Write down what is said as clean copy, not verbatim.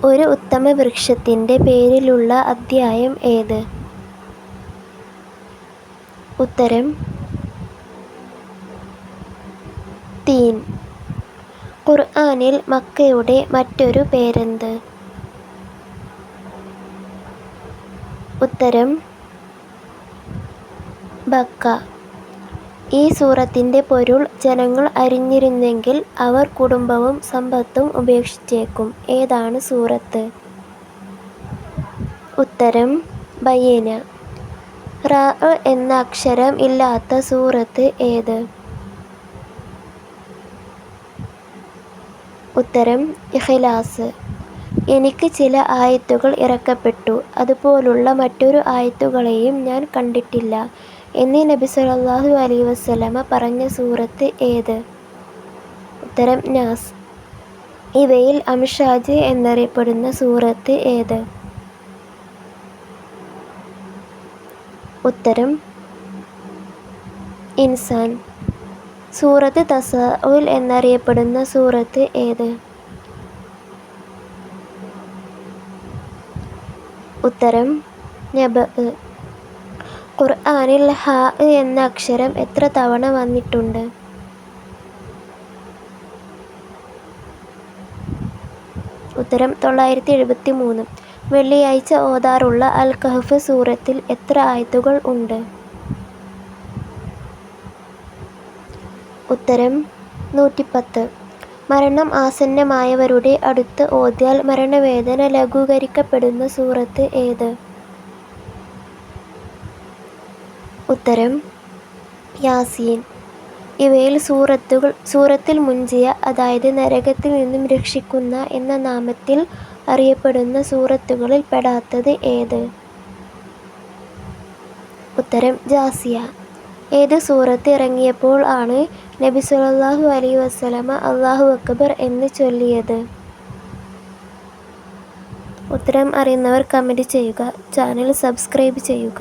ഒരു ഉത്തമ വൃക്ഷത്തിൻ്റെ പേരിലുള്ള അദ്ധ്യായം ഏത്? ഉത്തരം തീൻ. ഖുർആനിൽ മക്കയുടെ മറ്റൊരു പേരെന്ത്? ഉത്തരം ബക്ക. ഈ സൂറത്തിൻ്റെ പൊരുൾ ജനങ്ങൾ അറിഞ്ഞിരുന്നെങ്കിൽ അവർ കുടുംബവും സമ്പത്തും ഉപേക്ഷിച്ചേക്കും. ഏതാണ് സൂറത്ത്? ഉത്തരം ബയ്യന. റാ എന്ന അക്ഷരം ഇല്ലാത്ത സൂറത്ത് ഏത്? ഉത്തരം ഇഖ്ലാസ്. എനിക്ക് ചില ആയത്തുകൾ ഇറക്കപ്പെട്ടു, അതുപോലുള്ള മറ്റൊരു ആയത്തുകളെയും ഞാൻ കണ്ടിട്ടില്ല എന്ന് നബി സല്ലല്ലാഹു അലൈഹി വസല്ലമ പറഞ്ഞ സൂറത്ത് ഏത്? ഉത്തരം നാസ്. ഇവയിൽ അംഷാജ് എന്നറിയപ്പെടുന്ന സൂറത്ത് ഏത്? ഉത്തരം ഇൻസാൻ. സൂറത്ത് തസാഉൽ എന്നറിയപ്പെടുന്ന സൂറത്ത് ഏത്? ഉത്തരം നബഅ. ഖുർആനിൽ ഹാ എന്ന അക്ഷരം എത്ര തവണ വന്നിട്ടുണ്ട്? ഉത്തരം 973. വെള്ളിയാഴ്ച ഓതാറുള്ള അൽ കഹ്ഫ് സൂറത്തിൽ എത്ര ആയത്തുകൾ ഉണ്ട്? ഉത്തരം 110. മരണം ആസന്നമായവരുടെ അടുത്ത് ഓതിയാൽ മരണവേദന ലഘൂകരിക്കപ്പെടുന്ന സൂറത്ത് ഏത്? ഉത്തരം യാസീൻ. ഇവയിൽ സൂറത്തിൽ മുൻജിയ, അതായത് നരകത്തിൽ നിന്നും രക്ഷിക്കുന്ന എന്ന നാമത്തിൽ അറിയപ്പെടുന്ന സൂറത്തുകളിൽ പെടാത്തത് ഏത്? ഉത്തരം ജാസിയ. ഏത് സൂറത്ത് ഇറങ്ങിയപ്പോൾ ആണ് നബി സല്ലല്ലാഹു അലൈഹി വസല്ലമ അല്ലാഹു അക്ബർ എന്ന് ചൊല്ലിയത്? ഉത്തരം അറിയുന്നവർ കമൻറ്റ് ചെയ്യുക. ചാനൽ സബ്സ്ക്രൈബ് ചെയ്യുക.